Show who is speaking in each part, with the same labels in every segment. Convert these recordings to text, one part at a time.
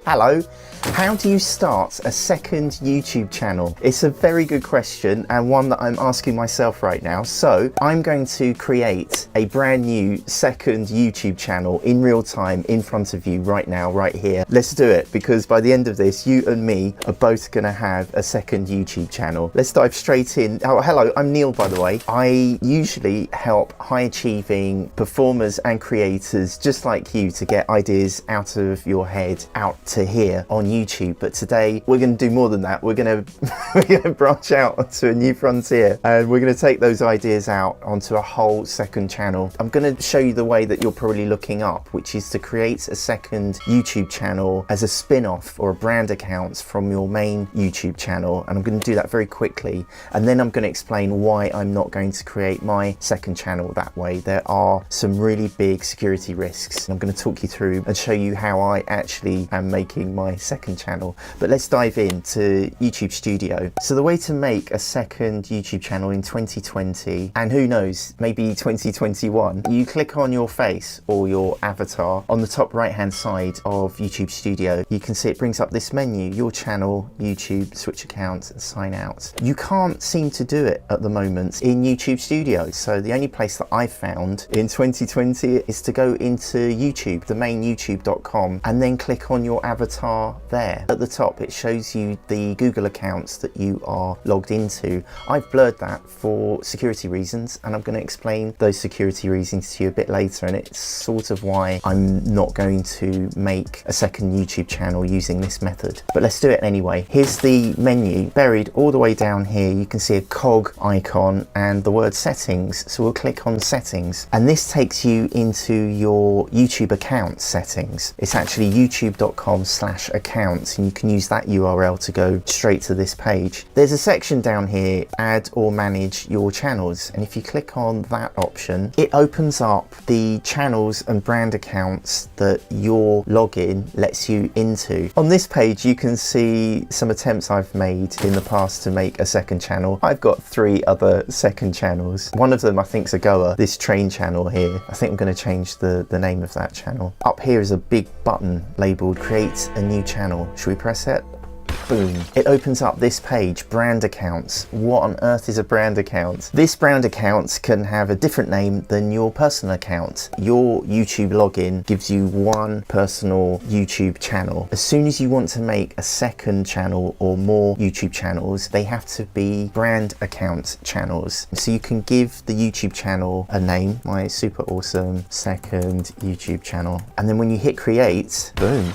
Speaker 1: Hello. How do you start a second YouTube channel? It's a very good question and one that I'm asking myself right now. So I'm going to create a brand new second YouTube channel in real time in front of you right now, right here. Let's do it, because by the end of this, you and me are both going to have a second YouTube channel. Let's dive straight in. Oh, hello, I'm Neil, by the way. I usually help high achieving performers and creators just like you to get ideas out of your head out to here on YouTube. But today we're going to do more than that. We're going to branch out onto a new frontier, and we're going to take those ideas out onto a whole second channel. I'm going to show you the way that you're probably looking up, which is to create a second YouTube channel as a spin-off or a brand account from your main YouTube channel. And I'm going to do that very quickly, and then I'm going to explain why I'm not going to create my second channel that way. There are some really big security risks. I'm going to talk you through and show you how I actually am making my second channel. But let's dive into YouTube Studio. So the way to make a second YouTube channel in 2020, and who knows, maybe 2021, you click on your face or your avatar on the top right hand side of YouTube Studio. You can see it brings up this menu: your channel, YouTube, switch account, and sign out. You can't seem to do it at the moment in YouTube Studio. So the only place that I've found in 2020 is to go into YouTube, the main youtube.com, and then click on your avatar there. At the top it shows you the Google accounts that you are logged into. I've blurred that for security reasons, and I'm going to explain those security reasons to you a bit later, and it's sort of why I'm not going to make a second YouTube channel using this method. But let's do it anyway. Here's the menu. Buried all the way down here you can see a cog icon and the word settings, so we'll click on settings, and this takes you into your YouTube account settings. It's actually youtube.com/accounts, and you can use that URL to go straight to this page. There's a section down here, add or manage your channels, and if you click on that option, it opens up the channels and brand accounts that your login lets you into. On this page you can see some attempts I've made in the past to make a second channel. I've got 3 other second channels. One of them I think's a goer, this train channel here. I think I'm going to change the name of that channel. Up here is a big button labelled create a new channel. Should we press it? Boom. It opens up this page, brand accounts. What on earth is a brand account? This brand account can have a different name than your personal account. Your YouTube login gives you one personal YouTube channel. As soon as you want to make a second channel or more YouTube channels, they have to be brand account channels. So you can give the YouTube channel a name, my super awesome second YouTube channel. And then when you hit create, boom,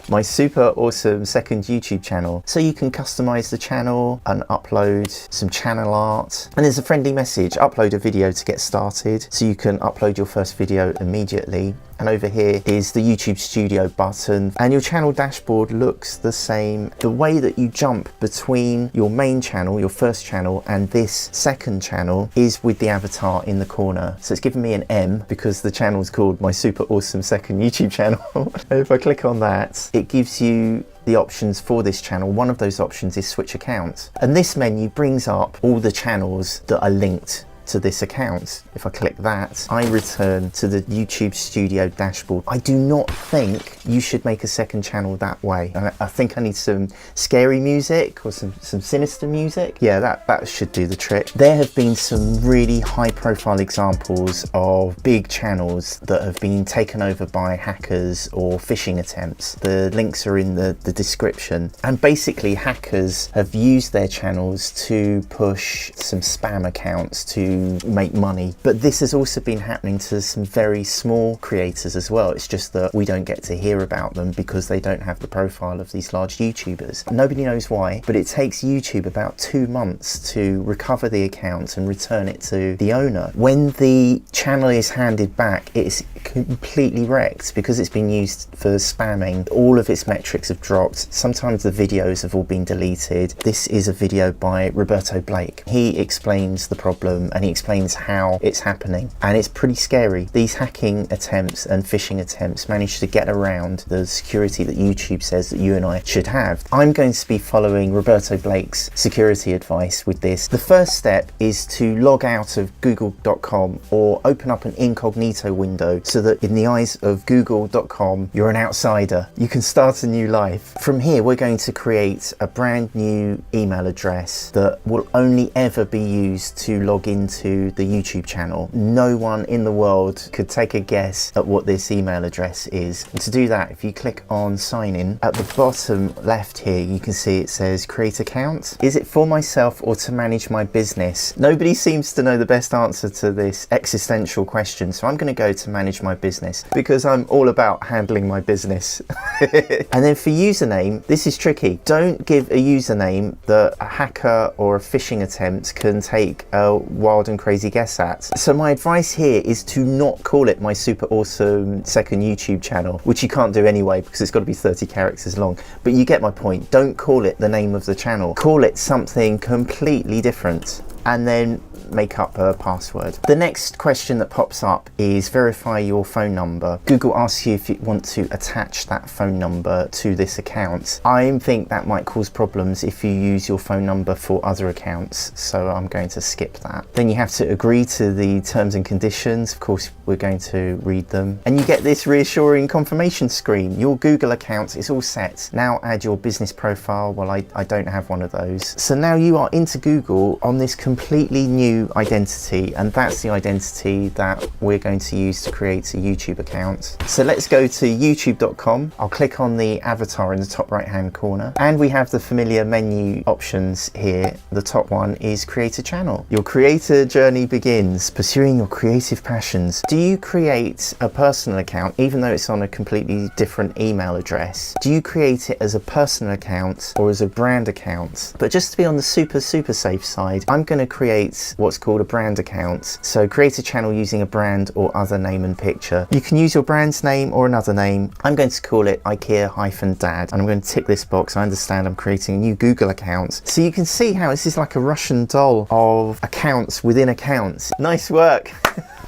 Speaker 1: my super awesome second YouTube channel. So you can customize the channel and upload some channel art. And there's a friendly message: upload a video to get started. So you can upload your first video immediately. And over here is the YouTube Studio button, and your channel dashboard looks the same. The way that you jump between your main channel, your first channel, and this second channel is with the avatar in the corner. So it's given me an M because the channel is called my super awesome second YouTube channel. And if I click on that, it gives you the options for this channel. One of those options is switch account, and this menu brings up all the channels that are linked to this account. If I click that, I return to the YouTube Studio dashboard. I do not think you should make a second channel that way. I think I need some scary music or some sinister music. Yeah, that should do the trick. There have been some really high profile examples of big channels that have been taken over by hackers or phishing attempts. The links are in the description, and basically hackers have used their channels to push some spam accounts to make money. But this has also been happening to some very small creators as well. It's just that we don't get to hear about them because they don't have the profile of these large YouTubers. Nobody knows why, but it takes YouTube about 2 months to recover the account and return it to the owner. When the channel is handed back, it's completely wrecked because it's been used for spamming. All of its metrics have dropped. Sometimes the videos have all been deleted. This is a video by Roberto Blake. He explains the problem and he explains how it's happening. And it's pretty scary. These hacking attempts and phishing attempts manage to get around the security that YouTube says that you and I should have. I'm going to be following Roberto Blake's security advice with this. The first step is to log out of google.com or open up an incognito window so that in the eyes of google.com, you're an outsider. You can start a new life. From here, we're going to create a brand new email address that will only ever be used to log into the YouTube channel. No one in the world could take a guess at what this email address is. And to do that, if you click on sign in, at the bottom left here, you can see it says create account. Is it for myself or to manage my business? Nobody seems to know the best answer to this existential question. So I'm going to go to manage my business because I'm all about handling my business. And then for username, this is tricky. Don't give a username that a hacker or a phishing attempt can take a wild and crazy guess at. So my advice here is to not call it my super awesome second YouTube channel, which you can't do anyway because it's got to be 30 characters long. But you get my point. Don't call it the name of the channel. Call it something completely different and then make up a password. The next question that pops up is verify your phone number. Google asks you if you want to attach that phone number to this account. I think that might cause problems if you use your phone number for other accounts, so I'm going to skip that. Then you have to agree to the terms and conditions. Of course, we're going to read them. And you get this reassuring confirmation screen. Your Google account is all set. Now add your business profile. Well, I don't have one of those. So now you are into Google on this completely new identity, and that's the identity that we're going to use to create a YouTube account. So let's go to youtube.com. I'll click on the avatar in the top right hand corner, and we have the familiar menu options here. The top one is create a channel. Your creator journey begins, pursuing your creative passions. Do you create a personal account even though it's on a completely different email address? Do you create it as a personal account or as a brand account? But just to be on the super safe side, I'm going to create what's called a brand account. So create a channel using a brand or other name and picture. You can use your brand's name or another name. I'm going to call it IKEA-dad, and I'm going to tick this box. I understand I'm creating a new Google account. So you can see how this is like a Russian doll of accounts within accounts. Nice work.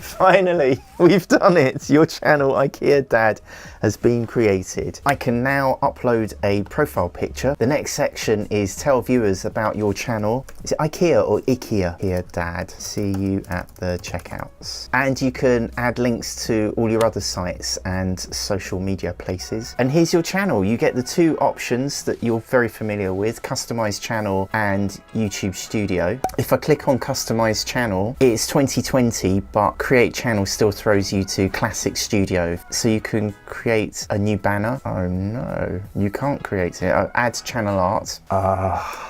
Speaker 1: Finally, we've done it. Your channel, IKEA-dad, has been created. I can now upload a profile picture. The next section is tell viewers about your channel. Is it IKEA or IKEA? Here, dad. See you at the checkouts. And you can add links to all your other sites and social media places. And here's your channel. You get the two options that you're very familiar with, customize channel and YouTube Studio. If I click on customize channel, it's 2020, but create channel still throws you to classic studio. So you can create a new banner. Oh no, you can't create it. Oh, add channel art.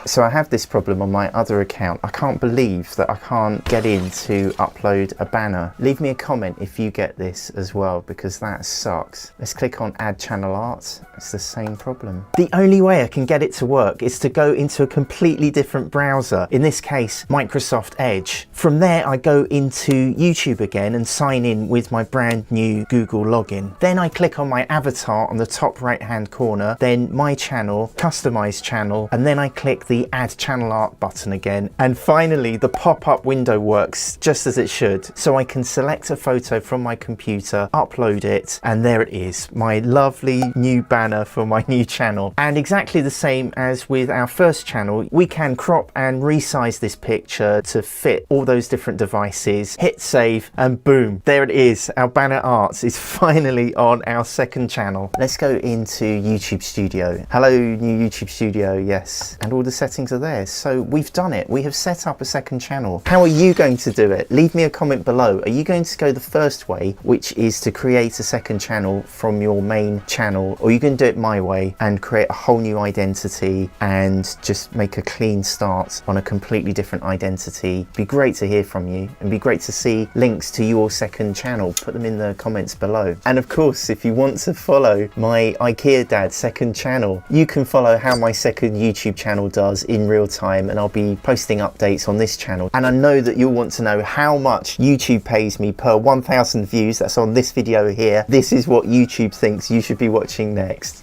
Speaker 1: So I have this problem on my other account. I can't believe that I can't get in to upload a banner. Leave me a comment if you get this as well, because that sucks. Let's click on add channel art. It's the same problem. The only way I can get it to work is to go into a completely different browser. In this case, Microsoft Edge. From there, I go into YouTube again and sign in with my brand new Google login. Then I click on my avatar on the top right hand corner, then my channel, customize channel, and then I click the add channel art button again. And finally, the pop-up window works just as it should. So I can select a photo from my computer, upload it, and there it is, my lovely new banner for my new channel. And exactly the same as with our first channel, we can crop and resize this picture to fit all those different devices, hit save, and boom, there it is. Our banner art is finally on our second channel. Let's go into YouTube Studio. Hello, new YouTube Studio, yes. And all the settings are there. So we've done it. We have set up a second channel. How are you going to do it? Leave me a comment below. Are you going to go the first way, which is to create a second channel from your main channel, or you can do it my way and create a whole new identity and just make a clean start on a completely different identity? It'd be great to hear from you, and be great to see links to your second channel. Put them in the comments below. And of course, if you want to follow my IKEA-dad second channel, you can follow how my second YouTube channel does in real time, and I'll be posting updates on this channel. And I know that you'll want to know how much YouTube pays me per 1,000 views. That's on this video here. This is what YouTube thinks you should be watching next.